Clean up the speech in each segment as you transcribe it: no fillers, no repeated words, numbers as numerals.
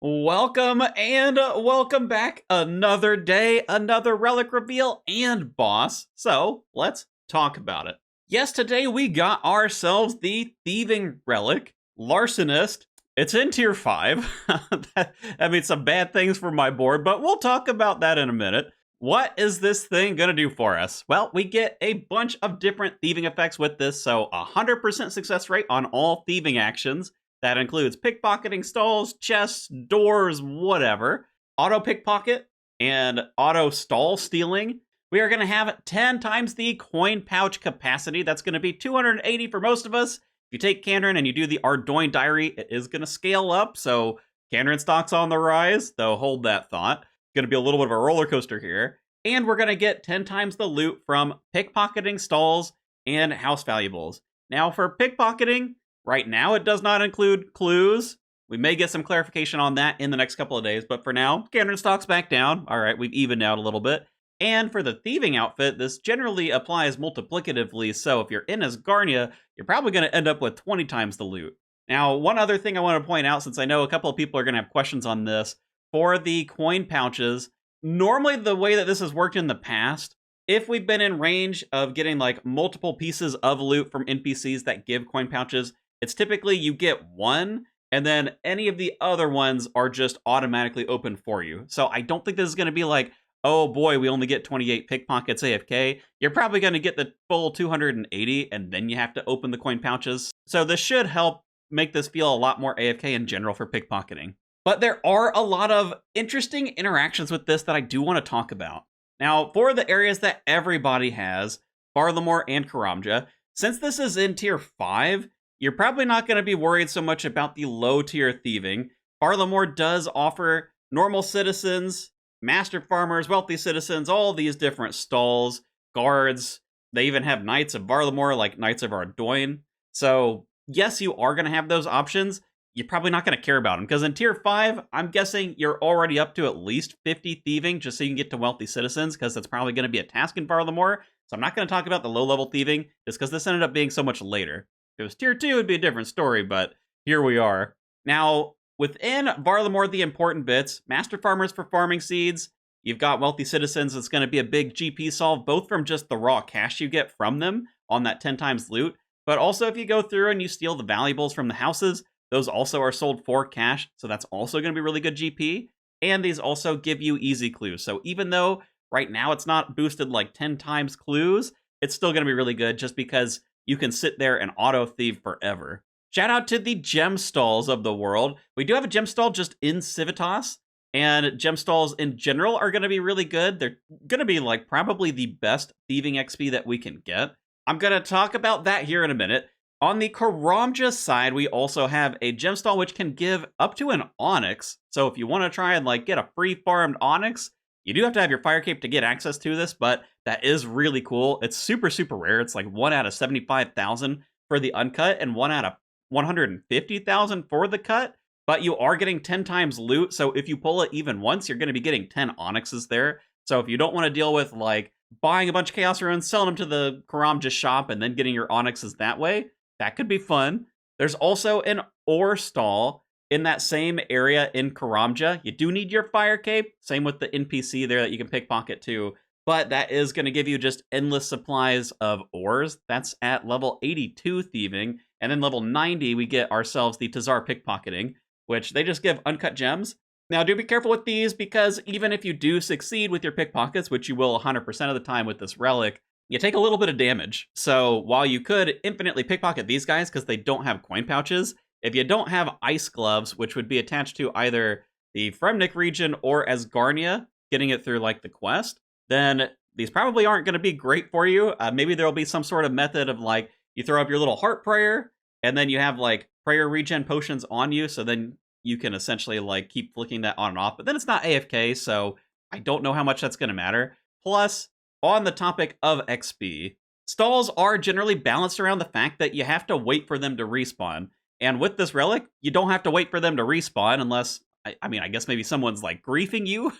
Welcome and welcome back. Another day, another relic reveal and boss. So let's talk about it. Yes, today we got ourselves the Thieving relic, Larcenist. It's in tier 5. that means some bad things for my board, but we'll talk about that in a minute. What is this thing gonna do for us? Well, we get a bunch of different thieving effects with this, so 100% success rate on all thieving actions. That includes pickpocketing, stalls, chests, doors, whatever. Auto pickpocket and auto stall stealing. We are going to have 10 times the coin pouch capacity. That's going to be 280 for most of us. If you take Candrin and you do the Ardoin Diary, it is going to scale up. So Candrin stock's on the rise, though hold that thought. Going to be a little bit of a roller coaster here. And we're going to get 10 times the loot from pickpocketing, stalls, and house valuables. Now for pickpocketing, right now, it does not include clues. We may get some clarification on that in the next couple of days, but for now, Candrin stock's back down. All right, we've evened out a little bit. And for the thieving outfit, this generally applies multiplicatively, so if you're in as Garnia, you're probably going to end up with 20 times the loot. Now, one other thing I want to point out, since I know a couple of people are going to have questions on this, for the coin pouches, normally the way that this has worked in the past, if we've been in range of getting like multiple pieces of loot from NPCs that give coin pouches, it's typically you get one, and then any of the other ones are just automatically open for you. So I don't think this is going to be like, oh boy, we only get 28 pickpockets AFK. You're probably going to get the full 280, and then you have to open the coin pouches. So this should help make this feel a lot more AFK in general for pickpocketing. But there are a lot of interesting interactions with this that I do want to talk about. Now, for the areas that everybody has, Farlamore and Karamja, since this is in tier 5, you're probably not going to be worried so much about the low-tier thieving. Farlamore does offer normal citizens, master farmers, wealthy citizens, all these different stalls, guards. They even have Knights of Farlamore, like Knights of Ardoin. So, yes, you are going to have those options. You're probably not going to care about them, because in tier 5, I'm guessing you're already up to at least 50 thieving, just so you can get to wealthy citizens, because that's probably going to be a task in Farlamore. So I'm not going to talk about the low-level thieving, just because this ended up being so much later. If it was tier 2, it'd be a different story, but here we are. Now, within Farlamore, the important bits, master farmers for farming seeds, you've got wealthy citizens, it's going to be a big GP solve, both from just the raw cash you get from them on that 10 times loot, but also if you go through and you steal the valuables from the houses, those also are sold for cash, so that's also going to be really good GP, and these also give you easy clues. So even though right now it's not boosted like 10 times clues, it's still going to be really good just because you can sit there and auto-thieve forever. Shout out to the gem stalls of the world. We do have a gem stall just in Civitas, and gem stalls in general are going to be really good. They're going to be like probably the best thieving XP that we can get. I'm going to talk about that here in a minute. On the Karamja side, we also have a gem stall which can give up to an onyx. So if you want to try and like get a free farmed onyx, you do have to have your fire cape to get access to this, but that is really cool. It's super, super rare. It's like 1 out of 75,000 for the uncut and 1 out of 150,000 for the cut, but you are getting 10 times loot. So if you pull it even once, you're going to be getting 10 onyxes there. So if you don't want to deal with like buying a bunch of Chaos Runes, selling them to the Karamja shop, and then getting your onyxes that way, that could be fun. There's also an ore stall in that same area in Karamja. You do need your fire cape, same with the NPC there that you can pickpocket too, but that is going to give you just endless supplies of ores. That's at level 82 thieving, and then level 90 we get ourselves the Tazar pickpocketing, which they just give uncut gems. Now do be careful with these, because even if you do succeed with your pickpockets, which you will 100% of the time with this relic, you take a little bit of damage. So while you could infinitely pickpocket these guys because they don't have coin pouches, if you don't have ice gloves, which would be attached to either the Fremnik region or as Garnia, getting it through like the quest, then these probably aren't going to be great for you. Maybe there'll be some sort of method of like, you throw up your little heart prayer, and then you have like prayer regen potions on you, so then you can essentially like keep flicking that on and off, but then it's not AFK, so I don't know how much that's going to matter. Plus, on the topic of XP, stalls are generally balanced around the fact that you have to wait for them to respawn. And with this relic, you don't have to wait for them to respawn unless, I mean, I guess maybe someone's like griefing you.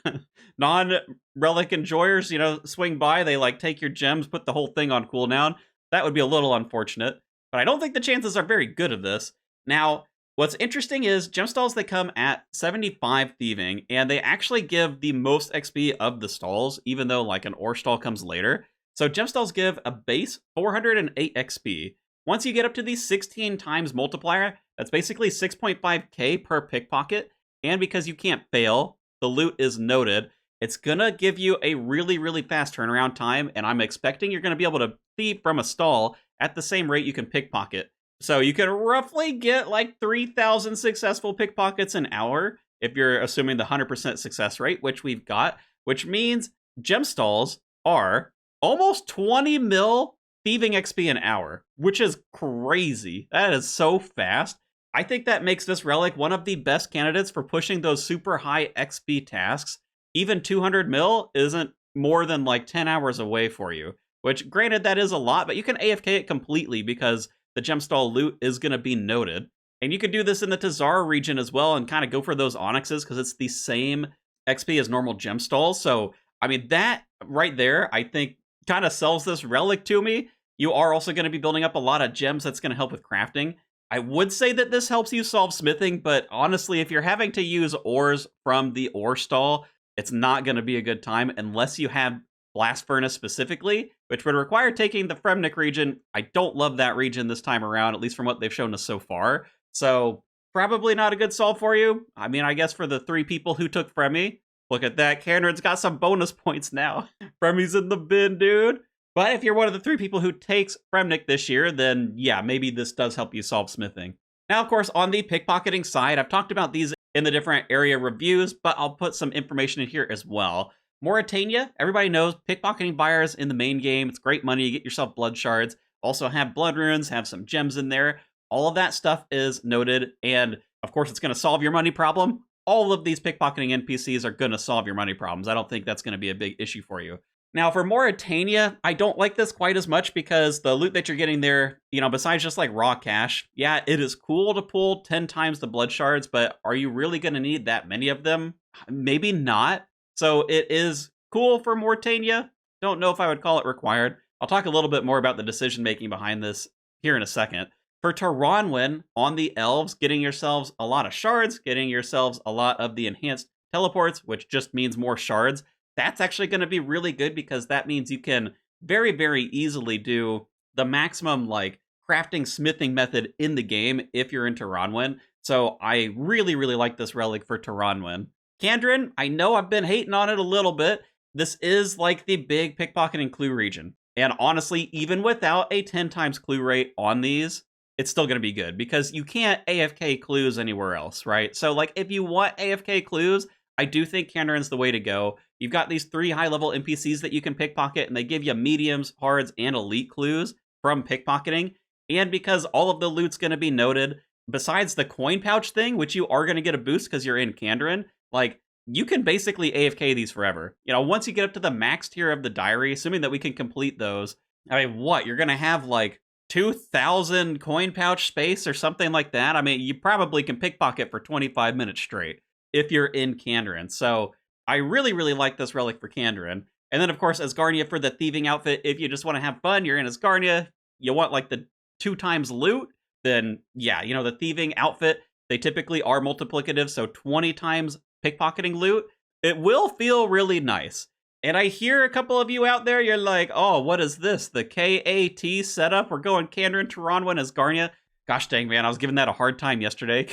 Non-relic enjoyers, you know, swing by, they like take your gems, put the whole thing on cooldown. That would be a little unfortunate, but I don't think the chances are very good of this. Now, What's interesting is gemstalls, they come at 75 thieving, and they actually give the most XP of the stalls, even though like an ore stall comes later. So gemstalls give a base 408 XP. Once you get up to the 16 times multiplier, that's basically 6.5k per pickpocket. And because you can't fail, the loot is noted, it's gonna give you a really, really fast turnaround time, and I'm expecting you're gonna be able to thieve from a stall at the same rate you can pickpocket. So you can roughly get like 3,000 successful pickpockets an hour if you're assuming the 100% success rate, which we've got, which means gem stalls are almost 20 mil thieving XP an hour, which is crazy. That is so fast. I think that makes this relic one of the best candidates for pushing those super high XP tasks. Even 200 mil isn't more than like 10 hours away for you, which granted that is a lot, but you can AFK it completely because the gemstall loot is going to be noted. And you could do this in the Tazara region as well and kind of go for those onyxes because it's the same XP as normal gemstalls. So, I mean, that right there, I think, kind of sells this relic to me. You are also going to be building up a lot of gems that's going to help with crafting. I would say that this helps you solve smithing, but honestly, if you're having to use ores from the ore stall, it's not going to be a good time unless you have Blast Furnace specifically, which would require taking the Fremnik region. I don't love that region this time around, at least from what they've shown us so far. So probably not a good solve for you. I mean, I guess for the 3 people who took Fremi, look at that. Kanran's got some bonus points now. Fremi's in the bin, dude. But if you're one of the 3 people who takes Fremnik this year, then yeah, maybe this does help you solve smithing. Now, of course, on the pickpocketing side, I've talked about these in the different area reviews, but I'll put some information in here as well. Mauritania, everybody knows pickpocketing buyers in the main game. It's great money. You get yourself blood shards. Also have blood runes, have some gems in there. All of that stuff is noted. And of course, it's going to solve your money problem. All of these pickpocketing NPCs are going to solve your money problems. I don't think that's going to be a big issue for you. Now, for Mauritania, I don't like this quite as much because the loot that you're getting there, you know, besides just like raw cash, yeah, it is cool to pull 10 times the blood shards, but are you really going to need that many of them? Maybe not. So it is cool for Mauritania. Don't know if I would call it required. I'll talk a little bit more about the decision-making behind this here in a second. For Taranwen, on the elves, getting yourselves a lot of shards, getting yourselves a lot of the enhanced teleports, which just means more shards, that's actually going to be really good because that means you can very, very easily do the maximum like crafting smithing method in the game if you're in Taranwen. So I really, really like this relic for Taranwen. Kandrin, I know I've been hating on it a little bit. This is like the big pickpocketing clue region. And honestly, even without a 10 times clue rate on these, it's still going to be good because you can't AFK clues anywhere else, right? So like if you want AFK clues, I do think Kandrin's the way to go. You've got these 3 high-level NPCs that you can pickpocket, and they give you mediums, hards, and elite clues from pickpocketing. And because all of the loot's going to be noted, besides the coin pouch thing, which you are going to get a boost because you're in Kandrin, like, you can basically AFK these forever. You know, once you get up to the max tier of the diary, assuming that we can complete those, I mean, what? You're going to have, like, 2,000 coin pouch space or something like that? I mean, you probably can pickpocket for 25 minutes straight if you're in Kandrin. So I really, really like this relic for Kandrin. And then, of course, Asgarnia for the thieving outfit. If you just want to have fun, you're in Asgarnia, you want like the 2 times loot, then yeah, you know, the thieving outfit, they typically are multiplicative. So 20 times pickpocketing loot, it will feel really nice. And I hear a couple of you out there, you're like, oh, what is this? The KAT setup? We're going Kandrin, Taranwen, Asgarnia. Gosh dang, man, I was giving that a hard time yesterday.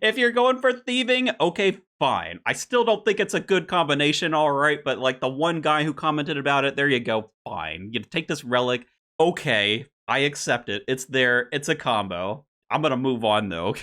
If you're going for thieving, okay, fine. I still don't think it's a good combination, all right, but like the one guy who commented about it, there you go, fine. You take this relic, okay, I accept it. It's there, it's a combo. I'm gonna move on, though.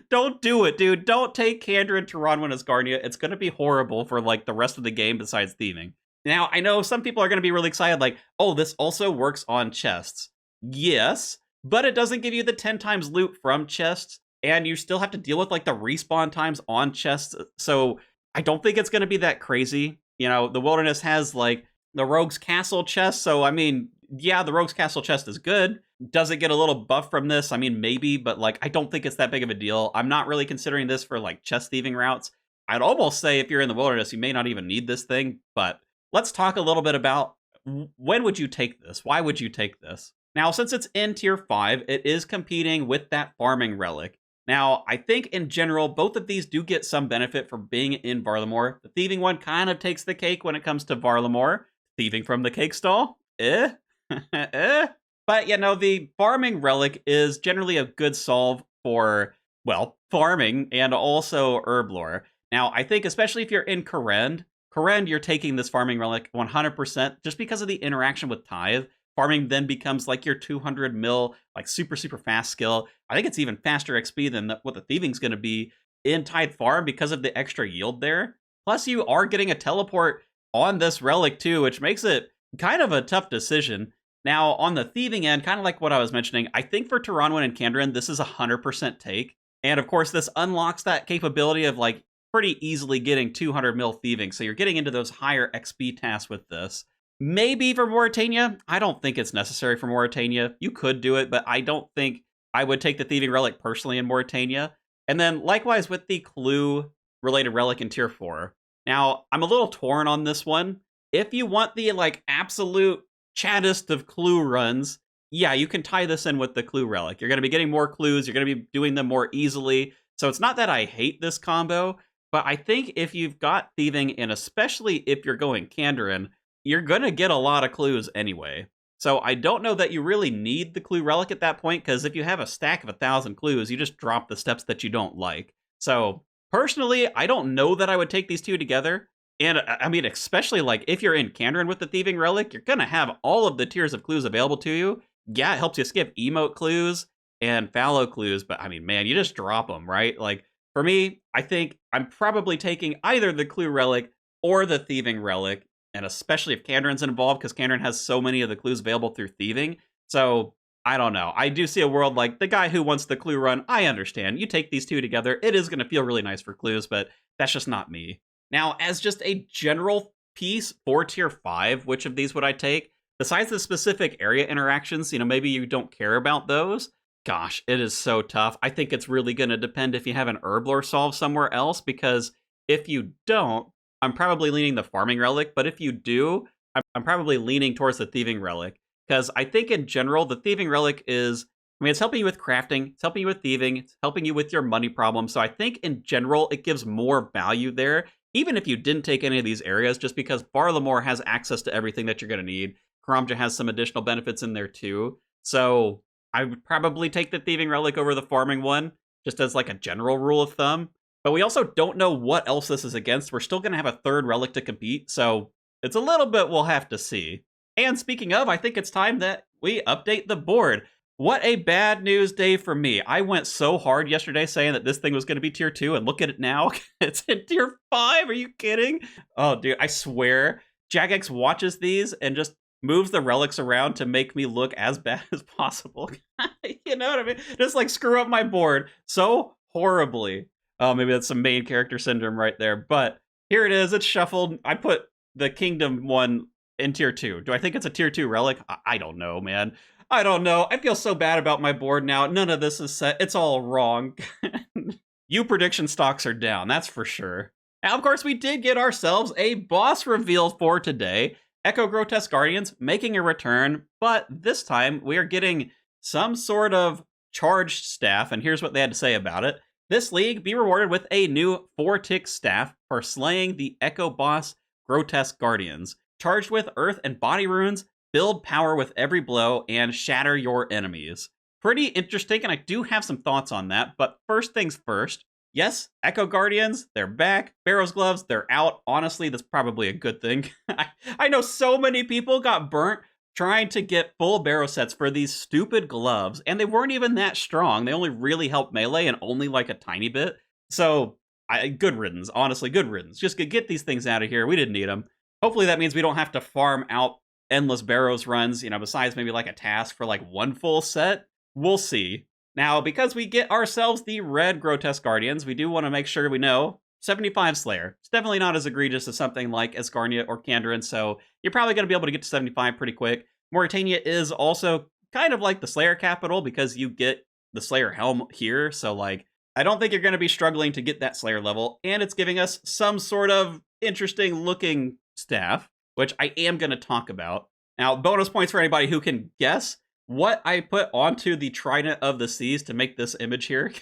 Don't do it, dude. Don't take Kandrin, Taranwen, Asgarnia. It's gonna be horrible for like the rest of the game besides thieving. Now, I know some people are gonna be really excited, like, oh, this also works on chests. Yes, but it doesn't give you the 10 times loot from chests, and you still have to deal with like the respawn times on chests. So I don't think it's going to be that crazy. You know, the Wilderness has like the Rogue's Castle chest. So, I mean, yeah, the Rogue's Castle chest is good. Does it get a little buff from this? I mean, maybe, but like, I don't think it's that big of a deal. I'm not really considering this for like chest thieving routes. I'd almost say if you're in the Wilderness, you may not even need this thing, but let's talk a little bit about when would you take this? Why would you take this? Now, since it's in tier 5, it is competing with that farming relic. Now, I think in general, both of these do get some benefit from being in Varlamore. The thieving one kind of takes the cake when it comes to Varlamore. Thieving from the cake stall? Eh? Eh? But, the farming relic is generally a good solve for, well, farming and also herb lore. Now, I think especially if you're in Kourend, you're taking this farming relic 100% just because of the interaction with Tithe. Farming then becomes like your 200 mil, like super, super fast skill. I think it's even faster XP than what the thieving's going to be in Tide Farm because of the extra yield there. Plus, you are getting a teleport on this relic too, which makes it kind of a tough decision. Now, on the thieving end, kind of like what I was mentioning, I think for Taranwin and Kandrin, this is 100% take. And of course, this unlocks that capability of like pretty easily getting 200 mil thieving. So you're getting into those higher XP tasks with this. Maybe for Mauritania. I don't think it's necessary for Mauritania. You could do it, but I don't think I would take the Thieving Relic personally in Mauritania. And then likewise with the Clue related relic in tier 4. Now, I'm a little torn on this one. If you want the like absolute chattest of Clue runs, yeah, you can tie this in with the Clue relic. You're going to be getting more clues. You're going to be doing them more easily. So it's not that I hate this combo, but I think if you've got Thieving, and especially if you're going Kandrin, you're going to get a lot of clues anyway. So I don't know that you really need the clue relic at that point, because if you have a stack of 1,000 clues, you just drop the steps that you don't like. So personally, I don't know that I would take these two together. And I mean, especially like if you're in Kandrin with the Thieving Relic, you're going to have all of the tiers of clues available to you. Yeah, it helps you skip emote clues and fallow clues, but I mean, man, you just drop them, right? Like for me, I think I'm probably taking either the clue relic or the Thieving Relic. And especially if Kandrin's involved, because Kandrin has so many of the clues available through thieving. So, I don't know. I do see a world like the guy who wants the clue run. I understand. You take these two together, it is going to feel really nice for clues, but that's just not me. Now, as just a general piece for tier 5, which of these would I take? Besides the specific area interactions, maybe you don't care about those. Gosh, it is so tough. I think it's really going to depend if you have an herb lore solve somewhere else, because if you don't, I'm probably leaning the farming relic, but if you do, I'm probably leaning towards the thieving relic, because I think in general, the thieving relic is, it's helping you with crafting, it's helping you with thieving, it's helping you with your money problem. So I think in general, it gives more value there, even if you didn't take any of these areas, just because Varlamore has access to everything that you're going to need. Karamja has some additional benefits in there too. So I would probably take the thieving relic over the farming one, just as like a general rule of thumb. But we also don't know what else this is against. We're still going to have a third relic to compete, so it's a little bit we'll have to see. And speaking of, I think it's time that we update the board. What a bad news day for me. I went so hard yesterday saying that this thing was going to be tier 2, and look at it now. It's in tier 5. Are you kidding? Oh, dude, I swear. Jagex watches these and just moves the relics around to make me look as bad as possible. You know what I mean? Just like screw up my board so horribly. Oh, maybe that's some main character syndrome right there. But here it is. It's shuffled. I put the Kingdom one in tier 2. Do I think it's a tier 2 relic? I don't know, man. I don't know. I feel so bad about my board now. None of this is set. It's all wrong. You prediction stocks are down. That's for sure. Now, of course, we did get ourselves a boss reveal for today. Echo Grotesque Guardians making a return. But this time, we are getting some sort of charged staff. And here's what they had to say about it. This league be rewarded with a new 4-tick staff for slaying the Echo boss Grotesque Guardians. Charged with earth and body runes, build power with every blow, and shatter your enemies. Pretty interesting, and I do have some thoughts on that, but first things first. Yes, Echo Guardians, they're back. Barrow's Gloves, they're out. Honestly, that's probably a good thing. I know so many people got burnt trying to get full barrow sets for these stupid gloves, and they weren't even that strong. They only really helped melee and only like a tiny bit. So, good riddance. Honestly, good riddance. Just get these things out of here. We didn't need them. Hopefully that means we don't have to farm out endless barrows runs, besides maybe like a task for like one full set. We'll see. Now, because we get ourselves the red Grotesque Guardians, we do want to make sure we know 75 Slayer. It's definitely not as egregious as something like Escarnia or Kandrin, so you're probably going to be able to get to 75 pretty quick. Mauritania is also kind of like the Slayer capital because you get the Slayer helm here, so like, I don't think you're going to be struggling to get that Slayer level, and it's giving us some sort of interesting looking staff, which I am going to talk about. Now, bonus points for anybody who can guess what I put onto the Trident of the Seas to make this image here,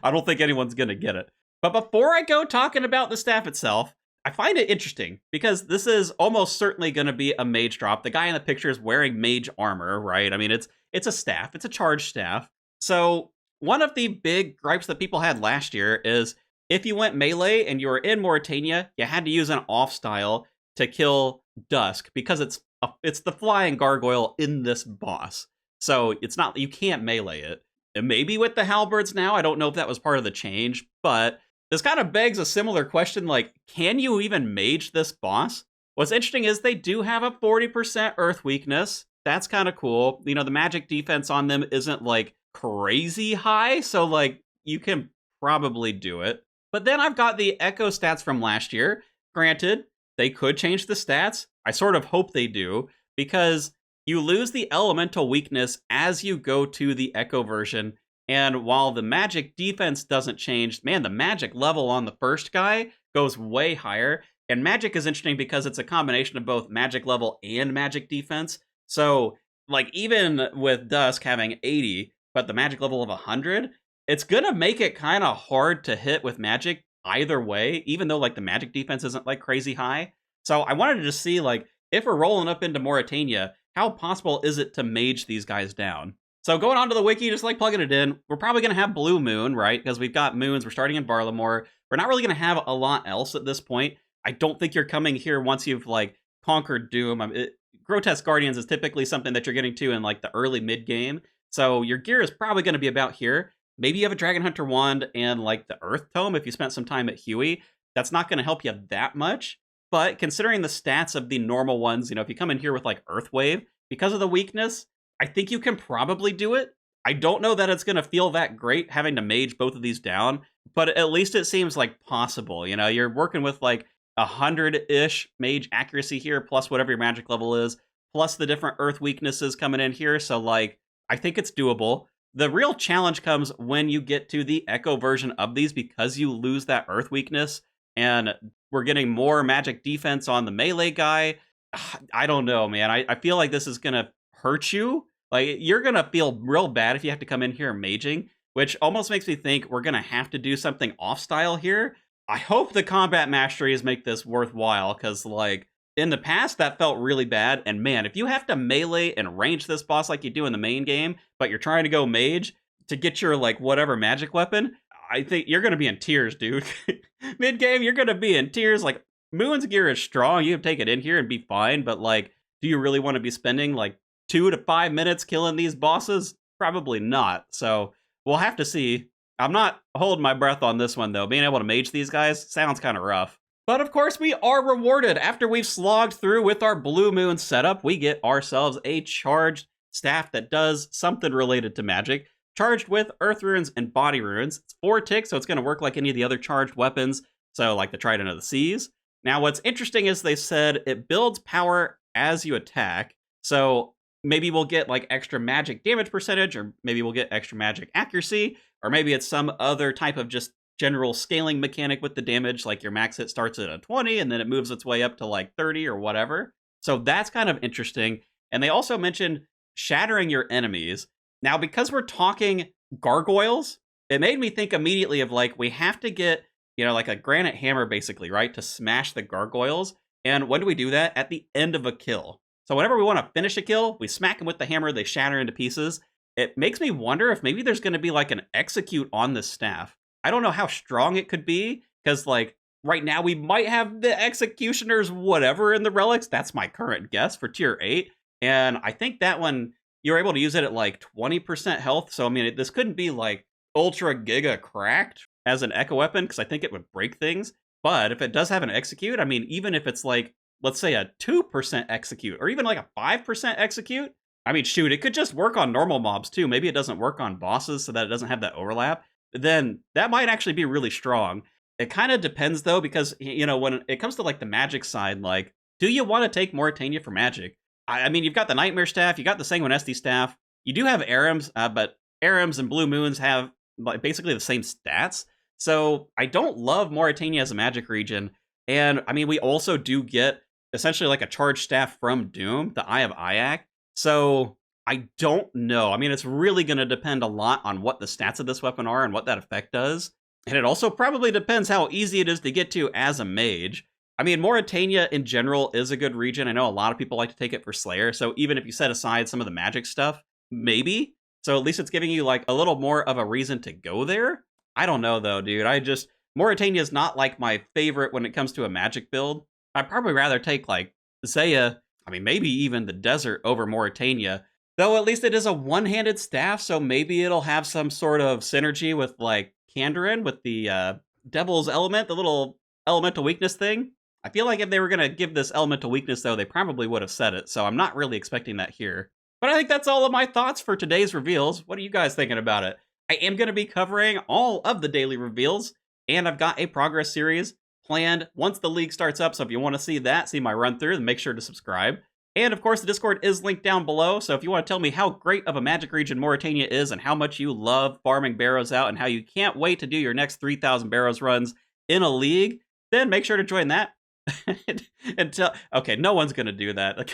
I don't think anyone's going to get it. But before I go talking about the staff itself, I find it interesting because this is almost certainly going to be a mage drop. The guy in the picture is wearing mage armor, right? I mean, it's a staff. It's a charged staff. So one of the big gripes that people had last year is if you went melee and you were in Mauritania, you had to use an off style to kill Dusk because it's the flying gargoyle in this boss. So it's not, you can't melee it. And maybe with the halberds now, I don't know if that was part of the change, but this kind of begs a similar question, like, can you even mage this boss? What's interesting is they do have a 40% earth weakness. That's kind of cool. You know, the magic defense on them isn't, like, crazy high, so, like, you can probably do it. But then I've got the echo stats from last year. Granted, they could change the stats. I sort of hope they do, because you lose the elemental weakness as you go to the echo version. And while the magic defense doesn't change, man, the magic level on the first guy goes way higher. And magic is interesting because it's a combination of both magic level and magic defense. So, like, even with Dusk having 80, but the magic level of 100, it's gonna make it kind of hard to hit with magic either way, even though, like, the magic defense isn't, like, crazy high. So I wanted to just see, like, if we're rolling up into Mauritania, how possible is it to mage these guys down? So going on to the wiki, just like plugging it in, we're probably going to have Blue Moon, right? Because we've got moons, we're starting in Barlamore. We're not really going to have a lot else at this point. I don't think you're coming here once you've, like, conquered Doom. Grotesque Guardians is typically something that you're getting to in, like, the early mid-game. So your gear is probably going to be about here. Maybe you have a Dragon Hunter Wand and, like, the Earth Tome if you spent some time at Huey. That's not going to help you that much. But considering the stats of the normal ones, you know, if you come in here with, like, Earth Wave, because of the weakness, I think you can probably do it. I don't know that it's going to feel that great having to mage both of these down, but at least it seems like possible. You know, you're working with like 100-ish mage accuracy here, plus whatever your magic level is, plus the different earth weaknesses coming in here. So, like, I think it's doable. The real challenge comes when you get to the echo version of these because you lose that earth weakness and we're getting more magic defense on the melee guy. I don't know, man. I feel like this is going to hurt you. Like, you're going to feel real bad if you have to come in here maging, which almost makes me think we're going to have to do something off-style here. I hope the combat masteries make this worthwhile, because, like, in the past, that felt really bad. And, man, if you have to melee and range this boss like you do in the main game, but you're trying to go mage to get your, like, whatever magic weapon, I think you're going to be in tears, dude. Mid-game, you're going to be in tears. Like, Moon's gear is strong. You can take it in here and be fine, but, like, do you really want to be spending, like, 2 to 5 minutes killing these bosses? Probably not. So we'll have to see. I'm not holding my breath on this one, though. Being able to mage these guys sounds kind of rough. But of course, we are rewarded. After we've slogged through with our Blue Moon setup, we get ourselves a charged staff that does something related to magic, charged with Earth Runes and Body Runes. It's 4 ticks, so it's going to work like any of the other charged weapons, so like the Trident of the Seas. Now, what's interesting is they said it builds power as you attack, so maybe we'll get, like, extra magic damage percentage, or maybe we'll get extra magic accuracy, or maybe it's some other type of just general scaling mechanic with the damage, like your max hit starts at a 20, and then it moves its way up to, like, 30 or whatever. So that's kind of interesting. And they also mentioned shattering your enemies. Now, because we're talking gargoyles, it made me think immediately of, like, we have to get, you know, like a granite hammer, basically, right, to smash the gargoyles. And when do we do that? At the end of a kill. So whenever we want to finish a kill, we smack them with the hammer, they shatter into pieces. It makes me wonder if maybe there's going to be, like, an execute on this staff. I don't know how strong it could be, because, like, right now we might have the executioners whatever in the relics. That's my current guess for tier 8. And I think that one, you're able to use it at, like, 20% health. So, I mean, this couldn't be, like, ultra giga cracked as an echo weapon, because I think it would break things. But if it does have an execute, I mean, even if it's, like, let's say a 2% execute, or even like a 5% execute, I mean, shoot, it could just work on normal mobs too. Maybe it doesn't work on bosses so that it doesn't have that overlap. Then that might actually be really strong. It kind of depends, though, because, you know, when it comes to, like, the magic side, like, do you want to take Mauritania for magic? I mean, you've got the Nightmare Staff, you got the Sanguinesti Staff, you do have Arims, but Arims and Blue Moons have, like, basically the same stats. So I don't love Mauritania as a magic region. And, I mean, we also do get essentially like a charged staff from Doom, the Eye of Ayak. So I don't know. I mean, it's really going to depend a lot on what the stats of this weapon are and what that effect does. And it also probably depends how easy it is to get to as a mage. I mean, Mauritania in general is a good region. I know a lot of people like to take it for Slayer, so even if you set aside some of the magic stuff, maybe. So at least it's giving you like a little more of a reason to go there. I don't know though, dude. Mauritania is not like my favorite when it comes to a magic build. I'd probably rather take like Zaya, I mean, maybe even the desert over Mauritania. Though at least it is a one-handed staff, so maybe it'll have some sort of synergy with like Kandarin with the Devil's Element, the little elemental weakness thing. I feel like if they were going to give this elemental weakness, though, they probably would have said it, so I'm not really expecting that here. But I think that's all of my thoughts for today's reveals. What are you guys thinking about it? I am going to be covering all of the daily reveals, and I've got a progress series planned once the league starts up, so if you want to see that, see my run-through, then make sure to subscribe. And of course, the Discord is linked down below, so if you want to tell me how great of a magic region Mauritania is and how much you love farming barrows out and how you can't wait to do your next 3,000 barrows runs in a league, then make sure to join that. Okay, no one's gonna do that.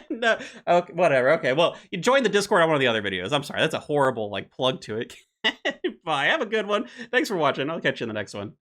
No, okay, whatever. Okay, well, you join the Discord on one of the other videos. I'm sorry, that's a horrible like plug to it. Bye, have a good one. Thanks for watching. I'll catch you in the next one.